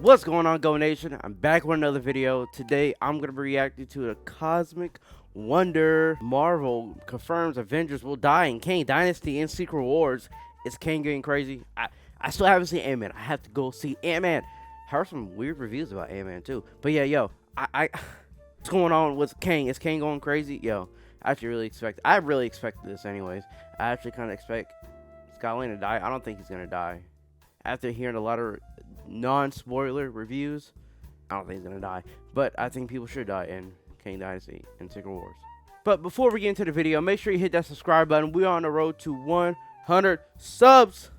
What's going on, Go Nation? I'm back with another video. Today I'm going to be reacting to a cosmic wonder. Marvel confirms Avengers will die in Kang Dynasty and Secret Wars. Is Kang getting crazy? I still haven't seen Ant-Man. I have to go see Ant-Man. Heard some weird reviews about Ant-Man too. But yeah, yo, what's going on with Kang? Is Kang going crazy? Yo, I really expected this anyways. I actually kind of expect Scotland to die. I don't think he's going to die. After hearing a lot of non-spoiler reviews, I don't think he's gonna die, but I think people should die in Kang Dynasty and Secret Wars. But before we get into the video, make sure you hit that subscribe button. We're on the road to 100 subs.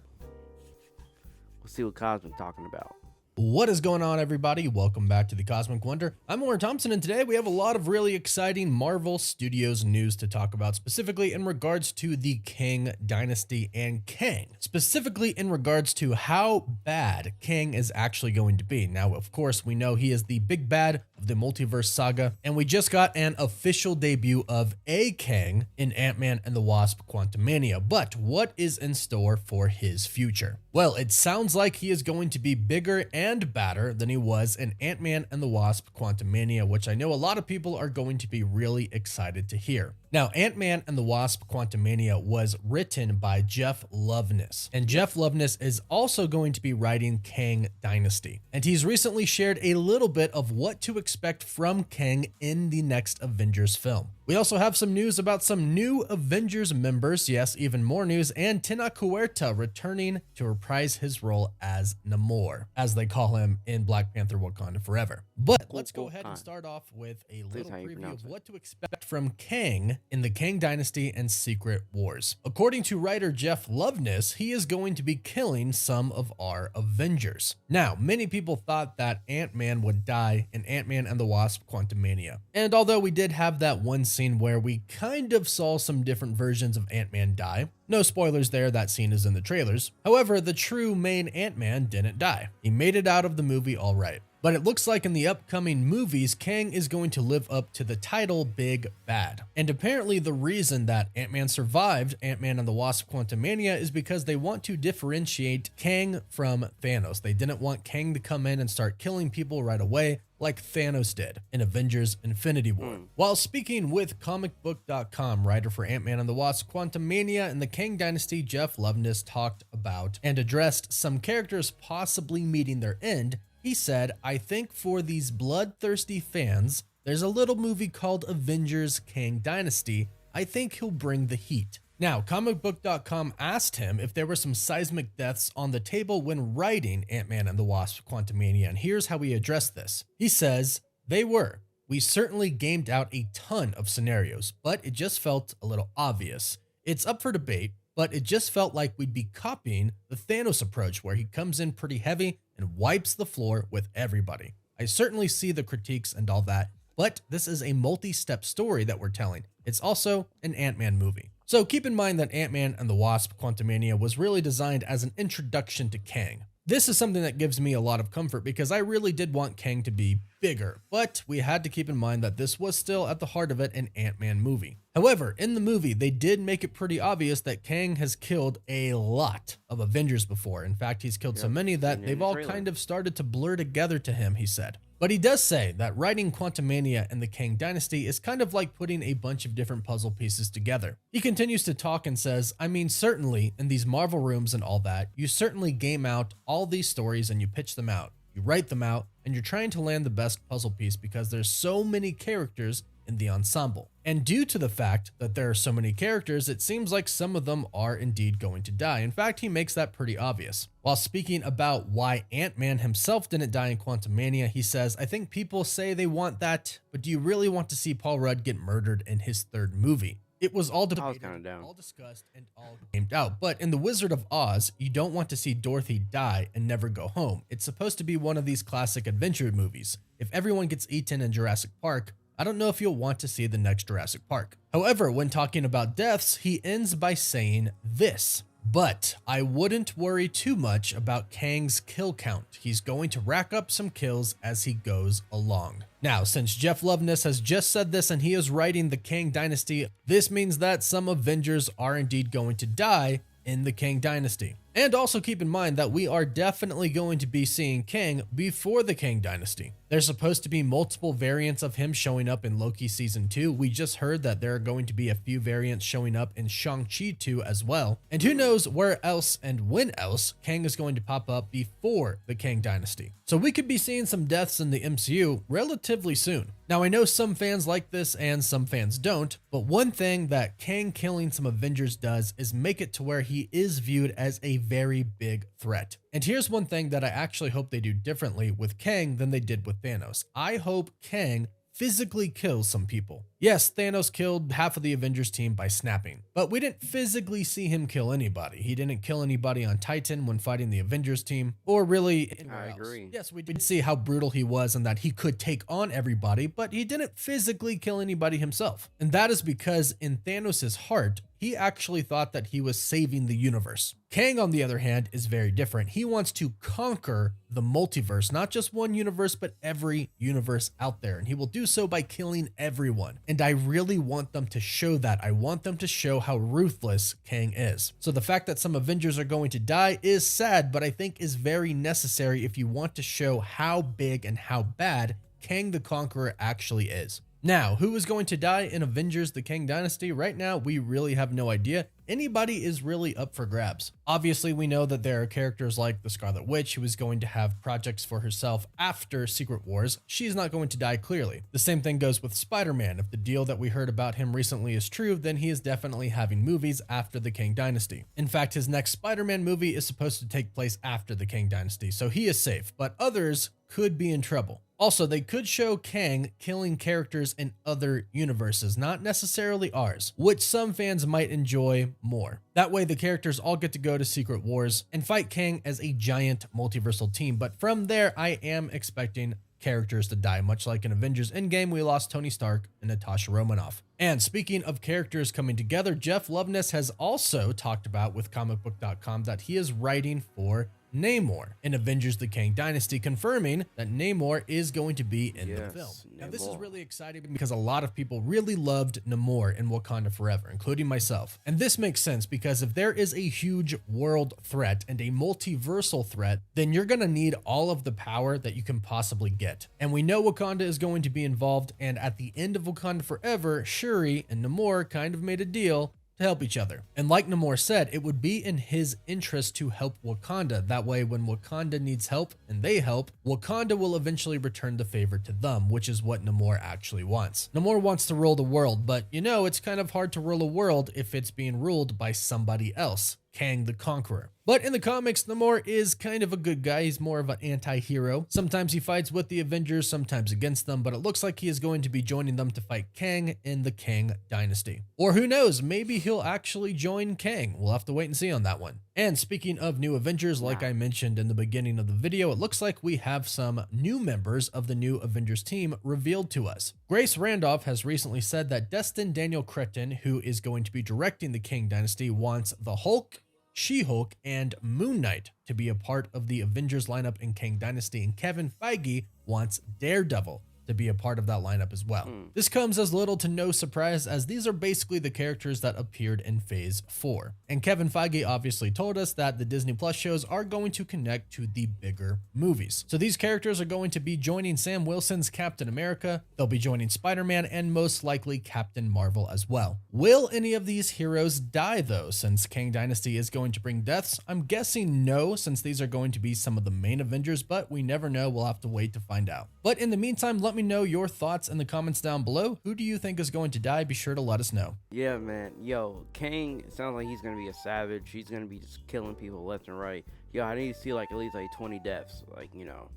We'll see what Cosmic talking about. What is going on, everybody? Welcome back to the Cosmic Wonder. I'm Warren Thompson, and today we have a lot of really exciting Marvel Studios news to talk about, specifically in regards to the Kang Dynasty and Kang, specifically in regards to how bad Kang is actually going to be. Now, of course, we know he is the big bad of the multiverse saga, and we just got an official debut of a Kang in Ant-Man and the Wasp: Quantumania. But what is in store for his future? Well, it sounds like he is going to be bigger and badder than he was in Ant-Man and the Wasp: Quantumania, which I know a lot of people are going to be really excited to hear. Now, Ant-Man and the Wasp: Quantumania was written by Jeff Loveness, and Jeff Loveness is also going to be writing Kang Dynasty. And he's recently shared a little bit of what to expect from Kang in the next Avengers film. We also have some news about some new Avengers members, yes, even more news, and Tenoch Huerta returning to reprise his role as Namor, as they call him in Black Panther: Wakanda Forever. But let's go ahead and start off with a little preview of what to expect from Kang in the Kang Dynasty and Secret Wars. According to writer Jeff Loveness, he is going to be killing some of our Avengers. Now, many people thought that Ant-Man would die in Ant-Man and the Wasp: Quantumania. And although we did have that one scene where we kind of saw some different versions of Ant-Man die, no spoilers there, that scene is in the trailers. However, the true main Ant-Man didn't die. He made it out of the movie all right. But it looks like in the upcoming movies, Kang is going to live up to the title Big Bad. And apparently the reason that Ant-Man survived Ant-Man and the Wasp: Quantumania is because they want to differentiate Kang from Thanos. They didn't want Kang to come in and start killing people right away like Thanos did in Avengers: Infinity War. While speaking with comicbook.com, writer for Ant-Man and the Wasp: Quantumania and the Kang Dynasty, Jeff Loveness talked about and addressed some characters possibly meeting their end. He said, "I think for these bloodthirsty fans, there's a little movie called Avengers: Kang Dynasty. I think he'll bring the heat." Now, comicbook.com asked him if there were some seismic deaths on the table when writing Ant-Man and the Wasp: Quantumania, and here's how he addressed this. He says, "They were. We certainly gamed out a ton of scenarios, but it just felt a little obvious. It's up for debate, but it just felt like we'd be copying the Thanos approach where he comes in pretty heavy and wipes the floor with everybody. I certainly see the critiques and all that, but this is a multi-step story that we're telling. It's also an Ant-Man movie." So keep in mind that Ant-Man and the Wasp: Quantumania was really designed as an introduction to Kang. This is something that gives me a lot of comfort because I really did want Kang to be bigger, but we had to keep in mind that this was still at the heart of it an Ant-Man movie. However, in the movie, they did make it pretty obvious that Kang has killed a lot of Avengers before. In fact, he's killed so many that they've all kind of started to blur together to him, he said. But he does say that writing Quantumania and the Kang Dynasty is kind of like putting a bunch of different puzzle pieces together. He continues to talk and says, "I mean, certainly, in these Marvel rooms and all that, you certainly game out all these stories and you pitch them out. You write them out, and you're trying to land the best puzzle piece because there's so many characters in the ensemble. And due to the fact that there are so many characters, it seems like some of them are indeed going to die. In fact, he makes that pretty obvious." While speaking about why Ant-Man himself didn't die in Quantumania, he says, "I think people say they want that, but do you really want to see Paul Rudd get murdered in his third movie? It was all debated, all discussed, and all gamed out. But in The Wizard of Oz, you don't want to see Dorothy die and never go home. It's supposed to be one of these classic adventure movies. If everyone gets eaten in Jurassic Park, I don't know if you'll want to see the next Jurassic Park." However, when talking about deaths, he ends by saying this: "But I wouldn't worry too much about Kang's kill count. He's going to rack up some kills as he goes along." Now, since Jeff Loveness has just said this and he is writing the Kang Dynasty, this means that some Avengers are indeed going to die in the Kang Dynasty. And also keep in mind that we are definitely going to be seeing Kang before the Kang Dynasty. There's supposed to be multiple variants of him showing up in Loki Season 2. We just heard that there are going to be a few variants showing up in Shang-Chi 2 as well. And who knows where else and when else Kang is going to pop up before the Kang Dynasty. So we could be seeing some deaths in the MCU relatively soon. Now I know some fans like this and some fans don't, but one thing that Kang killing some Avengers does is make it to where he is viewed as a very big threat. And here's one thing that I actually hope they do differently with Kang than they did with Thanos. I hope Kang physically kills some people. Yes, Thanos killed half of the Avengers team by snapping, but we didn't physically see him kill anybody. He didn't kill anybody on Titan when fighting the Avengers team, or really anywhere else. I agree. Yes, we did see how brutal he was and that he could take on everybody, but he didn't physically kill anybody himself. And that is because in Thanos' heart, he actually thought that he was saving the universe. Kang, on the other hand, is very different. He wants to conquer the multiverse, not just one universe, but every universe out there. And he will do so by killing everyone. And I really want them to show that. I want them to show how ruthless Kang is. So the fact that some Avengers are going to die is sad, but I think is very necessary if you want to show how big and how bad Kang the Conqueror actually is. Now, who is going to die in Avengers the Kang Dynasty? Right now, we really have no idea. Anybody is really up for grabs. Obviously, we know that there are characters like the Scarlet Witch who is going to have projects for herself after Secret Wars. She's not going to die clearly. The same thing goes with Spider-Man. If the deal that we heard about him recently is true, then he is definitely having movies after the Kang Dynasty. In fact, his next Spider-Man movie is supposed to take place after the Kang Dynasty, so he is safe, but others could be in trouble. Also, they could show Kang killing characters in other universes, not necessarily ours, which some fans might enjoy more. That way, the characters all get to go to Secret Wars and fight Kang as a giant multiversal team. But from there, I am expecting characters to die, much like in Avengers Endgame, we lost Tony Stark and Natasha Romanoff. And speaking of characters coming together, Jeff Loveness has also talked about with comicbook.com that he is writing for Namor in Avengers the Kang Dynasty, confirming that Namor is going to be in the film. Now, this is really exciting because a lot of people really loved Namor in Wakanda Forever, including myself. And this makes sense because if there is a huge world threat and a multiversal threat, then you're going to need all of the power that you can possibly get. And we know Wakanda is going to be involved, and at the end of Wakanda Forever, Shuri and Namor kind of made a deal to help each other. And like Namor said, it would be in his interest to help Wakanda. That way, when Wakanda needs help and they help, Wakanda will eventually return the favor to them, which is what Namor actually wants. Namor wants to rule the world, but you know, it's kind of hard to rule a world if it's being ruled by somebody else. Kang the Conqueror. But in the comics, Namor is kind of a good guy. He's more of an anti-hero. Sometimes he fights with the Avengers, sometimes against them, but it looks like he is going to be joining them to fight Kang in the Kang Dynasty. Or who knows, maybe he'll actually join Kang. We'll have to wait and see on that one. And speaking of new Avengers, like I mentioned in the beginning of the video, it looks like we have some new members of the new Avengers team revealed to us. Grace Randolph has recently said that Destin Daniel Cretton, who is going to be directing the Kang Dynasty, wants the Hulk, She-Hulk, and Moon Knight to be a part of the Avengers lineup in Kang Dynasty, and Kevin Feige wants Daredevil to be a part of that lineup as well. This comes as little to no surprise, as these are basically the characters that appeared in Phase 4. And Kevin Feige obviously told us that the Disney Plus shows are going to connect to the bigger movies. So these characters are going to be joining Sam Wilson's Captain America, they'll be joining Spider-Man, and most likely Captain Marvel as well. Will any of these heroes die though, since Kang Dynasty is going to bring deaths? I'm guessing no, since these are going to be some of the main Avengers, but we never know, we'll have to wait to find out. But in the meantime, let me know your thoughts in the comments down below. Who do you think is going to die? Be sure to let us know. Yeah, man. Yo, Kang sounds like he's gonna be a savage. He's gonna be just killing people left and right. Yo, I need to see like at least like 20 deaths. Like, you know,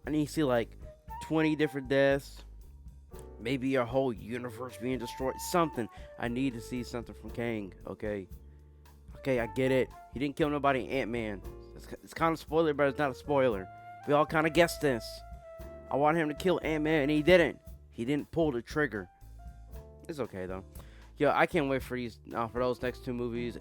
I need to see like 20 different deaths. Maybe a whole universe being destroyed. Something. I need to see something from Kang. Okay, I get it. He didn't kill nobody in Ant-Man. It's kind of spoiler, but it's not a spoiler. We all kind of guessed this. I want him to kill Ant-Man, and he didn't. He didn't pull the trigger. It's okay though. Yo, I can't wait for those next two movies.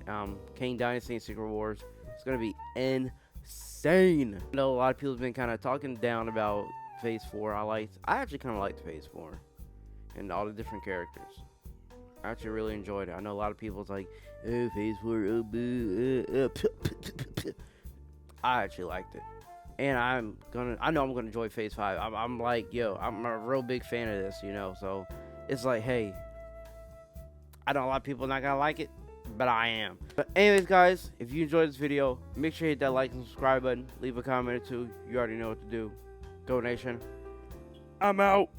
Kang Dynasty and Secret Wars. It's gonna be insane. I know a lot of people have been kind of talking down about Phase 4. I actually kind of liked Phase 4 and all the different characters. I actually really enjoyed it. I know a lot of people's like, Oh, phase 4. Oh, boo. I actually liked it. And I know I'm gonna enjoy phase 5. I'm like, yo, I'm a real big fan of this, you know. So it's like, hey, I know a lot of people not gonna like it, but I am. But anyways, guys, if you enjoyed this video, make sure you hit that like and subscribe button. Leave a comment or two. You already know what to do. Go Nation. I'm out.